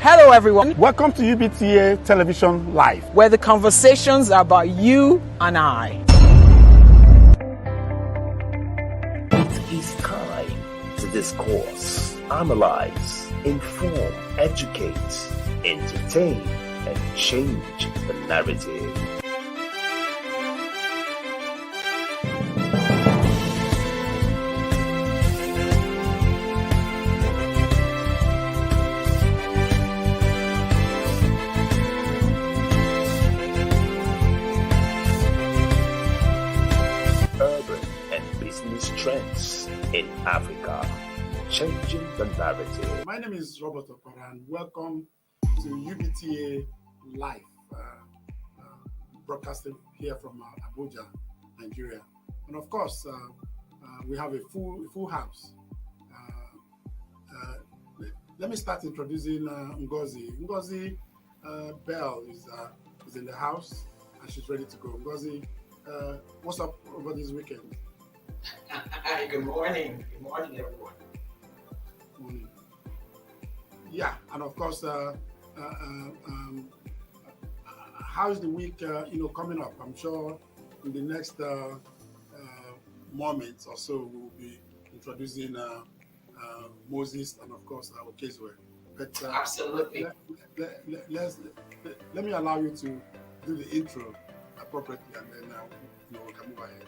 Hello everyone, Welcome to UBTA Television Live, where the conversations are about you and I. It is time to discourse, analyze, inform, educate, entertain, and change the narrative. Urban and business trends in Africa, changing the narrative. My name is Robert Okpara and welcome to UBTA Live, broadcasting here from Abuja, Nigeria. And of course, we have a full house. Let me start introducing Ngozi. Ngozi Bell is in the house and she's ready to go. Ngozi, what's up over this weekend? Hi, good morning. Good morning, everyone. Morning. Yeah, and of course, how's the week coming up? I'm sure in the next moments or so we'll be introducing Moses and of course Okezwe. But Absolutely. let me allow you to do the intro appropriately, and then we can move ahead.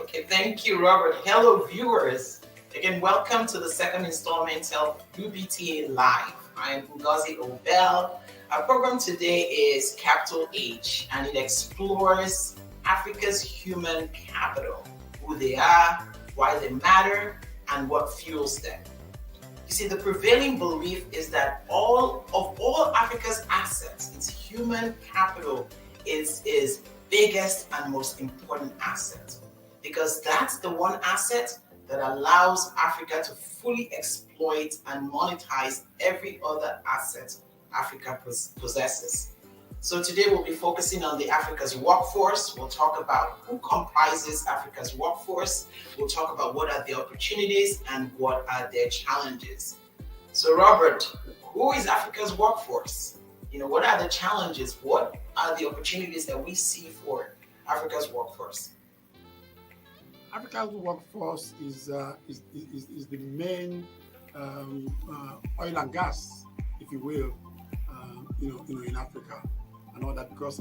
Okay, thank you, Robert. Hello, viewers. Again, welcome to the second installment of UBTA Live. I'm Ngozi Obel. Our program today is Capital H, and it explores Africa's human capital, who they are, why they matter, and what fuels them. You see, the prevailing belief is that all Africa's assets, its human capital, is biggest and most important asset, because that's the one asset that allows Africa to fully exploit and monetize every other asset Africa possesses. So today we'll be focusing on the Africa's workforce. We'll talk about who comprises Africa's workforce. We'll talk about what are the opportunities and what are their challenges. So Robert, who is Africa's workforce? What are the challenges? What are the opportunities that we see for Africa's workforce? Africa's workforce is the main oil and gas, if you will, in Africa and all that, because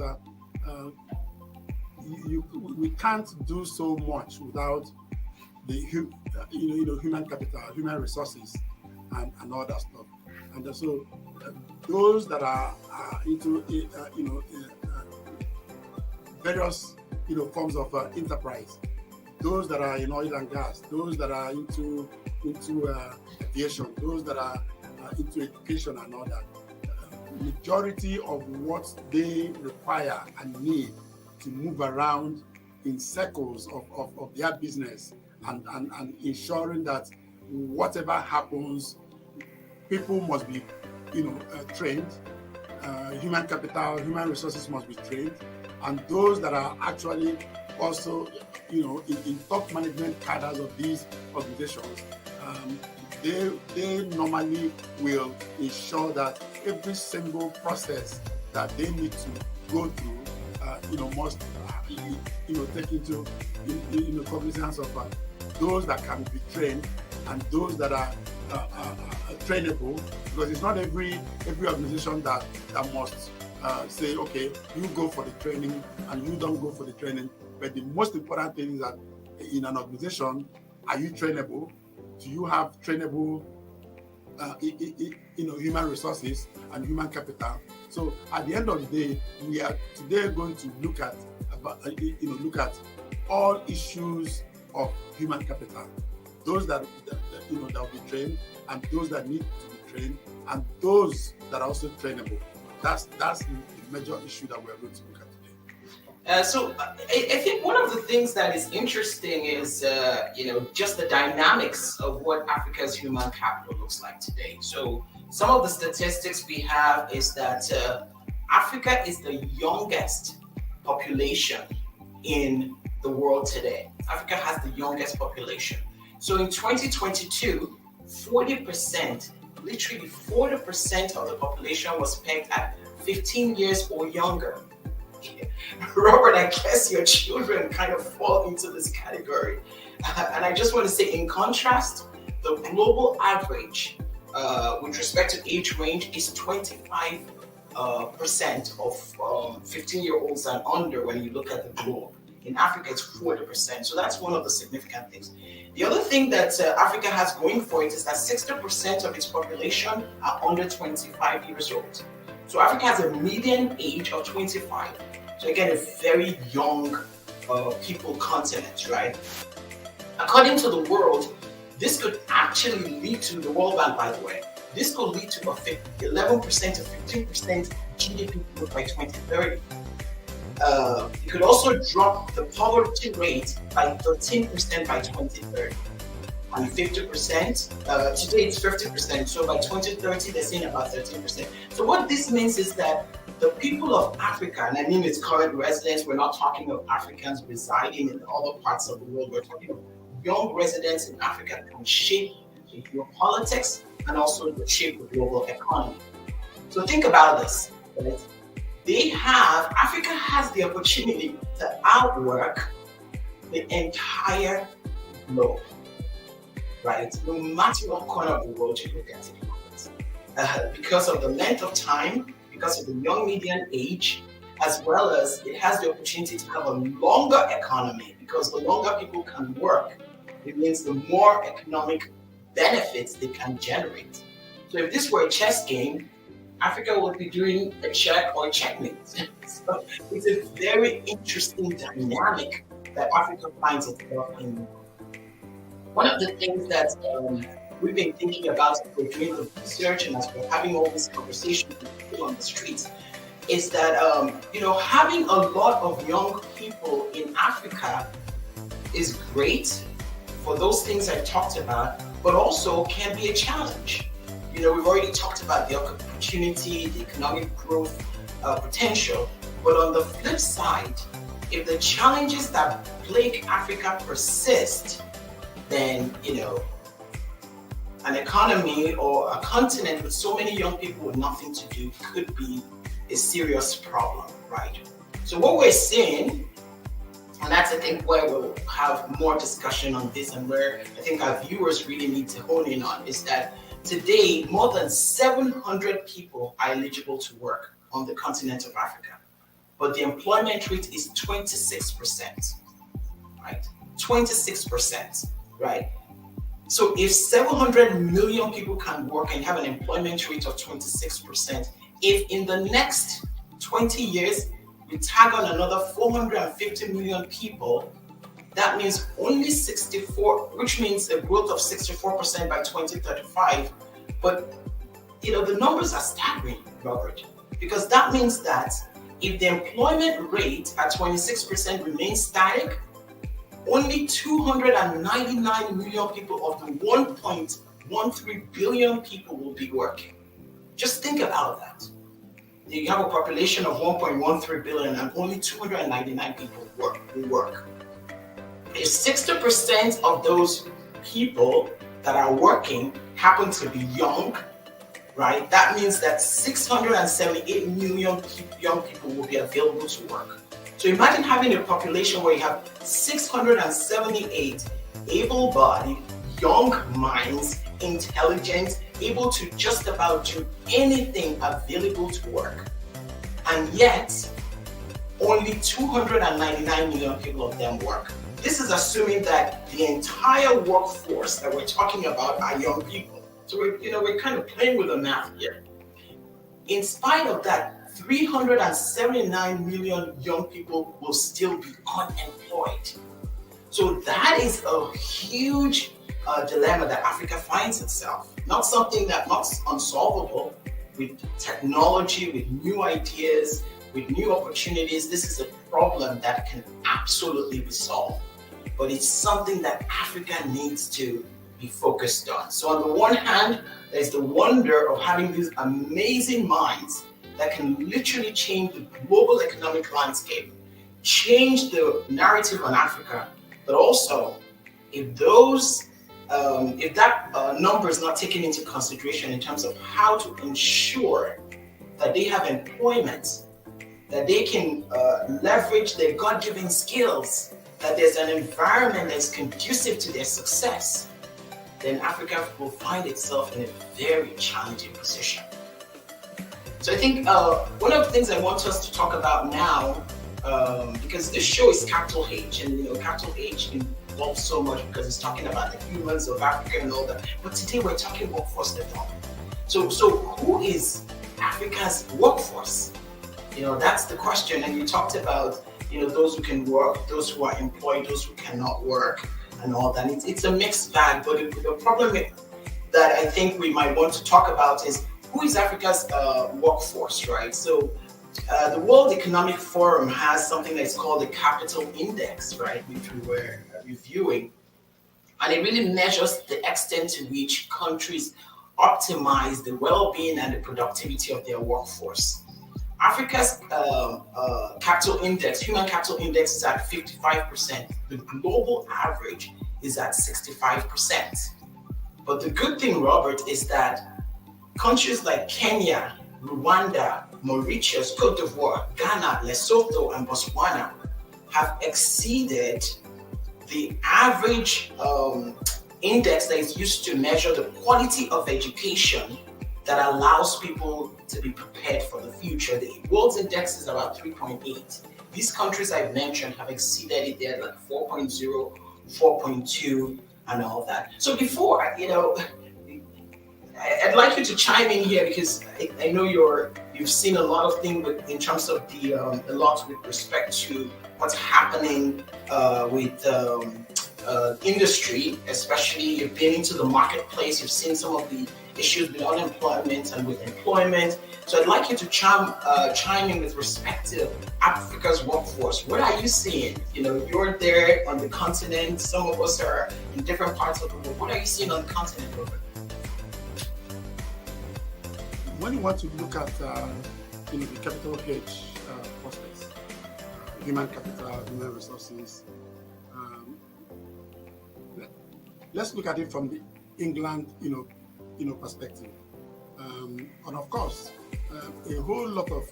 we can't do so much without the human capital, human resources, and all that stuff. And so those that are into various forms of enterprise, those that are in oil and gas, those that are into aviation, those that are into education and all that, majority of what they require and need to move around in circles of their business and ensuring that whatever happens, people must be trained, human capital, human resources must be trained, and those that are actually also in top management cadres of these organizations, they normally will ensure that every single process that they need to go through, must take into cognizance of those that can be trained and those that are trainable, because it's not every organization that must say, okay, you go for the training and you don't go for the training. But the most important thing is that in an organization, are you trainable? Do you have trainable human resources and human capital? So at the end of the day, we are today going to look at all issues of human capital, those that will be trained, and those that need to be trained, and those that are also trainable. That's the major issue that we're going to look at today. So I think one of the things that is interesting is just the dynamics of what Africa's human capital looks like today. So some of the statistics we have is that Africa is the youngest population in the world today. Africa has the youngest population. So in 2022, 40% literally 40% of the population was pegged at 15 years or younger. Robert, I guess your children kind of fall into this category. And I just want to say, in contrast, the global average with respect to age range is 25% of 15-year-olds and under when you look at the globe. In Africa, it's 40%. So that's one of the significant things. The other thing that Africa has going for it is that 60% of its population are under 25 years old. So Africa has a median age of 25. So again, a very young people continent, right? According to the world, this could actually lead to, the World Bank, by the way, this could lead to 11% to 15% GDP growth by 2030. It could also drop the poverty rate by 13% by 2030. And 50%, today it's 50%, so by 2030 they're saying about 13%. So what this means is that the people of Africa, and I mean its current residents, we're not talking of Africans residing in other parts of the world, we're talking of young residents in Africa can shape the geopolitics and also shape the global economy. So think about this, right? Africa has the opportunity to outwork the entire globe, right? No matter what corner of the world you look at it, because of the length of time, because of the young median age, as well as it has the opportunity to have a longer economy, because the longer people can work, it means the more economic benefits they can generate. So if this were a chess game, Africa would be doing a check or a checkmate. So it's a very interesting dynamic that Africa finds itself in. One of the things that we've been thinking about as we're doing the research and as we're having all these conversations with people on the streets is that, having a lot of young people in Africa is great for those things I talked about, but also can be a challenge. We've already talked about the opportunity, the economic growth potential, but on the flip side, if the challenges that plague Africa persist, then, an economy or a continent with so many young people with nothing to do could be a serious problem, right? So what we're seeing, and that's, I think, where we'll have more discussion on this and where I think our viewers really need to hone in on, is that today, more than 700 people are eligible to work on the continent of Africa, but the employment rate is 26%, right? 26%, right? So if 700 million people can work and have an employment rate of 26%, if in the next 20 years, we tag on another 450 million people, that means only 64, which means a growth of 64% by 2035. But, the numbers are staggering, Robert, because that means that if the employment rate at 26% remains static, only 299 million people of the 1.13 billion people will be working. Just think about that. You have a population of 1.13 billion and only 299 people will work. If 60% of those people that are working happen to be young, right, that means that 678 million young people will be available to work. So imagine having a population where you have 678 able-bodied, young minds, intelligent, able to just about do anything available to work. And yet, only 299 million people of them work. This is assuming that the entire workforce that we're talking about are young people. So we're kind of playing with the math here. In spite of that, 379 million young people will still be unemployed. So that is a huge dilemma that Africa finds itself. Not something that's not unsolvable. With technology, with new ideas, with new opportunities, this is a problem that can absolutely be solved. But it's something that Africa needs to be focused on. So on the one hand, there's the wonder of having these amazing minds that can literally change the global economic landscape, change the narrative on Africa, but also if those if that number is not taken into consideration in terms of how to ensure that they have employment, that they can leverage their God-given skills, that there's an environment that's conducive to their success, then Africa will find itself in a very challenging position. So I think one of the things I want us to talk about now, because this show is capital H, and capital H involves so much because it's talking about the humans of Africa and all that. But today we're talking workforce development. So who is Africa's workforce? That's the question. And you talked about those who can work, those who are employed, those who cannot work, and all that. It's a mixed bag. But the problem that I think we might want to talk about is who is Africa's workforce, right? So the World Economic Forum has something that's called the Capital Index, right, which we were reviewing, and it really measures the extent to which countries optimize the well-being and the productivity of their workforce. Africa's capital index, human capital index, is at 55%. The global average is at 65%. But the good thing, Robert, is that countries like Kenya, Rwanda, Mauritius, Cote d'Ivoire, Ghana, Lesotho, and Botswana have exceeded the average index that is used to measure the quality of education that allows people to be prepared for the future. The world's index is about 3.8. These countries I've mentioned have exceeded it. They're like 4.0, 4.2, and all that. So before, I'd like you to chime in here, because I know you've seen a lot of things in terms of a lot with respect to what's happening with industry, especially you've been into the marketplace, you've seen some of the issues with unemployment and with employment. So I'd like you to chime in with respect to Africa's workforce. What are you seeing? You're there on the continent. Some of us are in different parts of the world. What are you seeing on the continent, Robert? When you want to look at the capital H prospects, human capital, human resources, let's look at it from the England, perspective. And of course, a whole lot of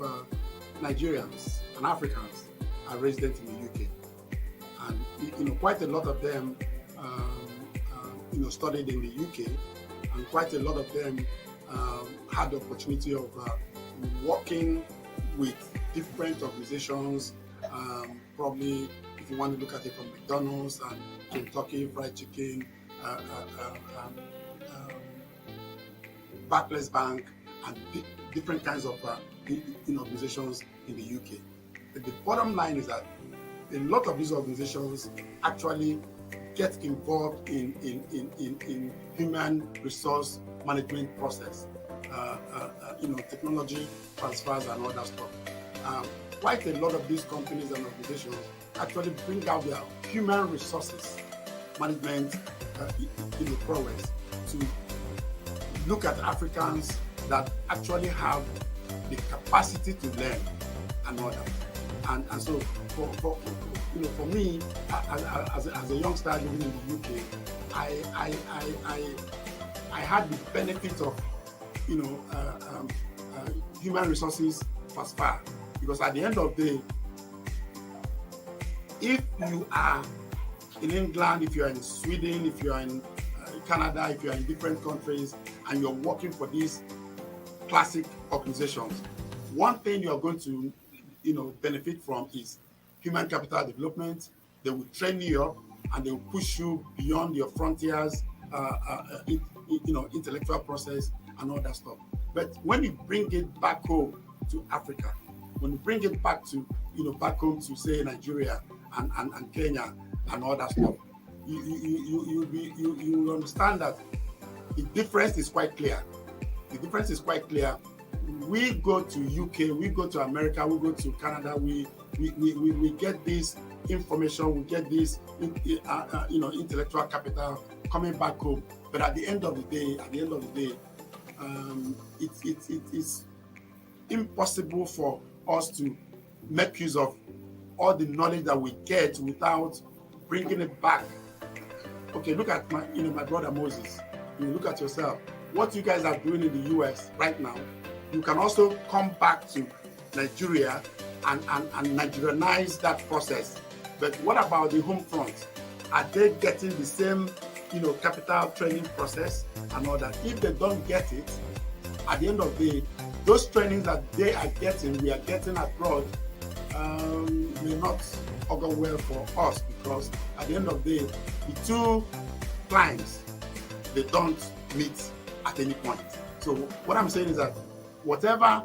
Nigerians and Africans are resident in the UK, and quite a lot of them, studied in the UK, and quite a lot of them had the opportunity of working with different organizations. Probably, if you want to look at it from McDonald's and Kentucky Fried Chicken, Barclays Bank, and different kinds of organizations in the UK. But the bottom line is that a lot of these organizations actually get involved in human resource management process, technology transfers and all that stuff. Quite a lot of these companies and organizations actually bring out their human resources management prowess to look at Africans that actually have the capacity to learn and all that. And so for me, as a youngster living in the UK, I had the benefit of human resources transfer, because at the end of the day, if you are in England, if you are in Sweden, if you are in Canada, if you are in different countries, and you're working for these classic organizations, one thing you're going to benefit from is human capital development. They will train you up and they will push you beyond your frontiers, intellectual process and all that stuff. But when you bring it back home to Africa, when you bring it back to back home to say Nigeria and Kenya and all that stuff, you understand that the difference is quite clear. The difference is quite clear. We go to UK, we go to America, we go to Canada, we get this information, we get this intellectual capital coming back home. But at the end of the day, it's impossible for us to make use of all the knowledge that we get without bringing it back okay, look at my brother Moses. You look at yourself. What you guys are doing in the US right now, you can also come back to Nigeria and Nigerianize that process. But what about the home front? Are they getting the same, capital training process and all that? If they don't get it, at the end of the day, those trainings that we are getting abroad, may not augur well for us, because at the end of the day, the two clients, they don't meet at any point. So what I'm saying is that whatever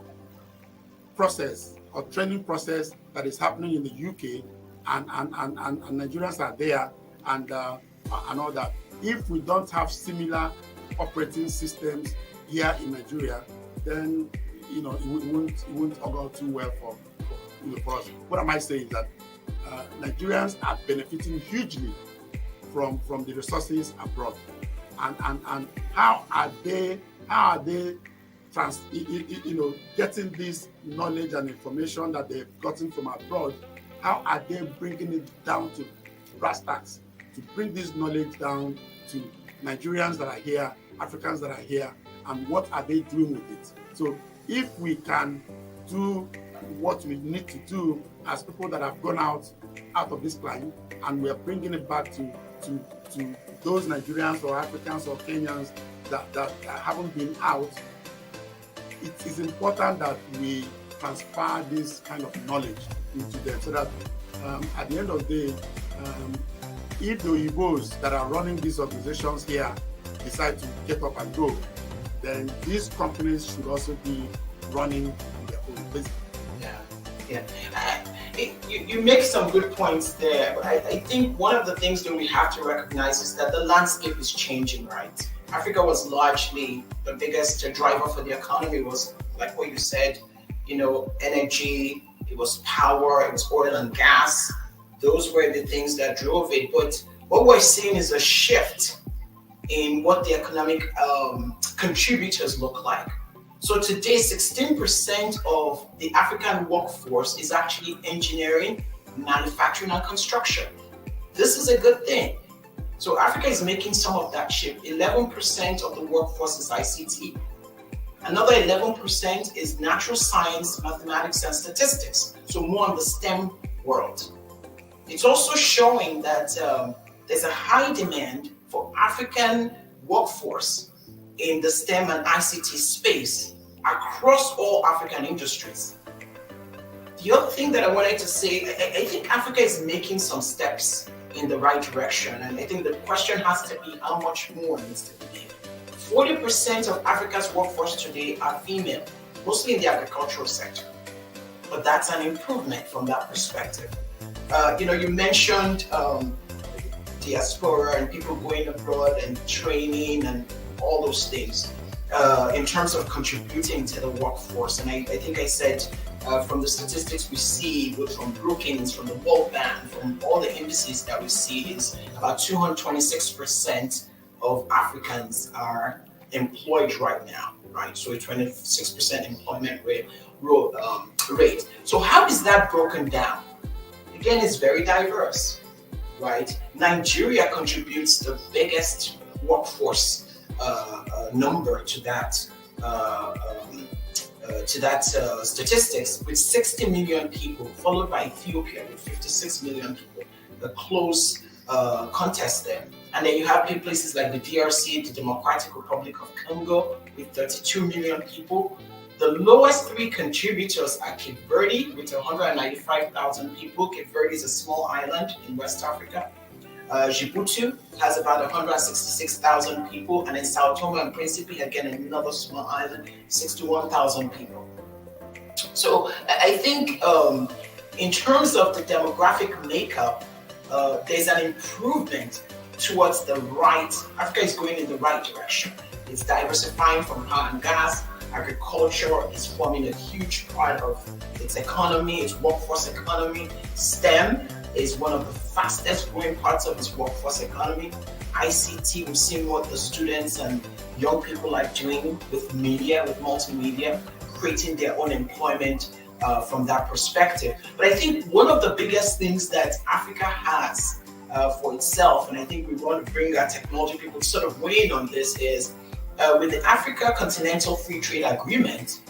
process or training process that is happening in the UK and Nigerians are there and all that, if we don't have similar operating systems here in Nigeria, then it won't augur too well for us. What am I saying is that Nigerians are benefiting hugely from the resources abroad, and how are they getting this knowledge and information that they've gotten from abroad? How are they bringing it down to brass tacks, to bring this knowledge down to Nigerians that are here, Africans that are here, and what are they doing with it? So if we can do what we need to do as people that have gone out of this climb, and we are bringing it back to those Nigerians or Africans or Kenyans that haven't been out, it is important that we transfer this kind of knowledge into them, so that at the end of the day, if the Igbos that are running these organizations here decide to get up and go, then these companies should also be running their own business. Yeah. You make some good points there, but I think one of the things that we have to recognize is that the landscape is changing, right? Africa was largely the biggest driver for the economy, was like what you said, energy, it was power, it was oil and gas. Those were the things that drove it. But what we're seeing is a shift in what the economic contributors look like. So today, 16% of the African workforce is actually engineering, manufacturing, and construction. This is a good thing. So Africa is making some of that shift. 11% of the workforce is ICT. Another 11% is natural science, mathematics, and statistics. So more on the STEM world. It's also showing that there's a high demand for African workforce in the STEM and ICT space across all African industries. The other thing that I wanted to say, I think Africa is making some steps in the right direction, and I think the question has to be how much more needs to be made. 40% of Africa's workforce today are female, mostly in the agricultural sector, but that's an improvement from that perspective. You mentioned diaspora and people going abroad and training and all those things in terms of contributing to the workforce. And I think I said from the statistics we see, from Brookings, from the World Bank, from all the indices that we see, is about 226% of Africans are employed right now, right? So a 26% employment rate. So how is that broken down? Again, it's very diverse, right? Nigeria contributes the biggest workforce number to that statistics, with 60 million people, followed by Ethiopia with 56 million people. The close contest there. And then you have places like the DRC, the Democratic Republic of Congo, with 32 million people. The lowest three contributors are Cape Verde with 195,000 people. Cape Verde is a small island in West Africa. Djibouti has about 166,000 people, and in Sao Tome and Principe, again another small island, 61,000 people. So I think in terms of the demographic makeup, there's an improvement towards the right. Africa is going in the right direction. It's diversifying from power and gas. Agriculture is forming a huge part of its economy, its workforce economy. STEM is one of the fastest growing parts of its workforce economy. ICT, we've seen what the students and young people are doing with media, with multimedia, creating their own employment from that perspective. But I think one of the biggest things that Africa has for itself, and I think we want to bring our technology people to sort of weigh in on this, is with the Africa Continental Free Trade Agreement,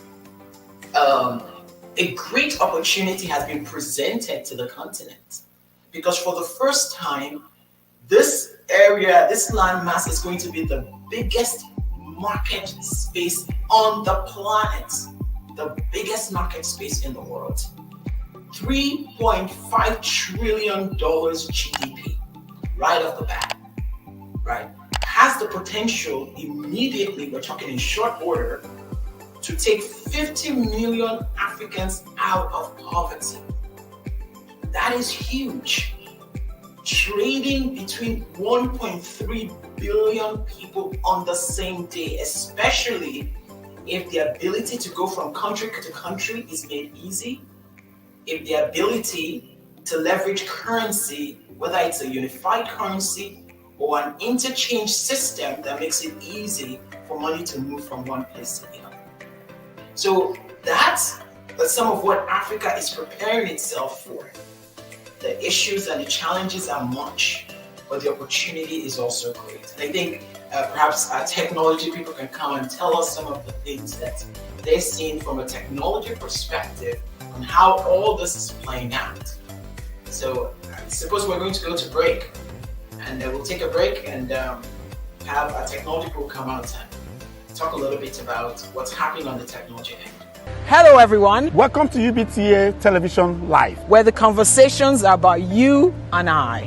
a great opportunity has been presented to the continent, because for the first time, this area, this landmass is going to be the biggest market space on the planet, the biggest market space in the world. $3.5 trillion GDP right off the bat, right? Has the potential immediately, we're talking in short order, to take 50 million Africans out of poverty. That is huge. Trading between 1.3 billion people on the same day, especially if the ability to go from country to country is made easy, if the ability to leverage currency, whether it's a unified currency or an interchange system that makes it easy for money to move from one place to the other. So that's some of what Africa is preparing itself for. The issues and the challenges are much, but the opportunity is also great. And I think perhaps our technology people can come and tell us some of the things that they're seeing from a technology perspective on how all this is playing out. So I suppose we're going to go to break, and we'll take a break and have our technology people come out and talk a little bit about what's happening on the technology end. Hello, everyone, Welcome to UBTA Television Live. where the conversations are about you and I.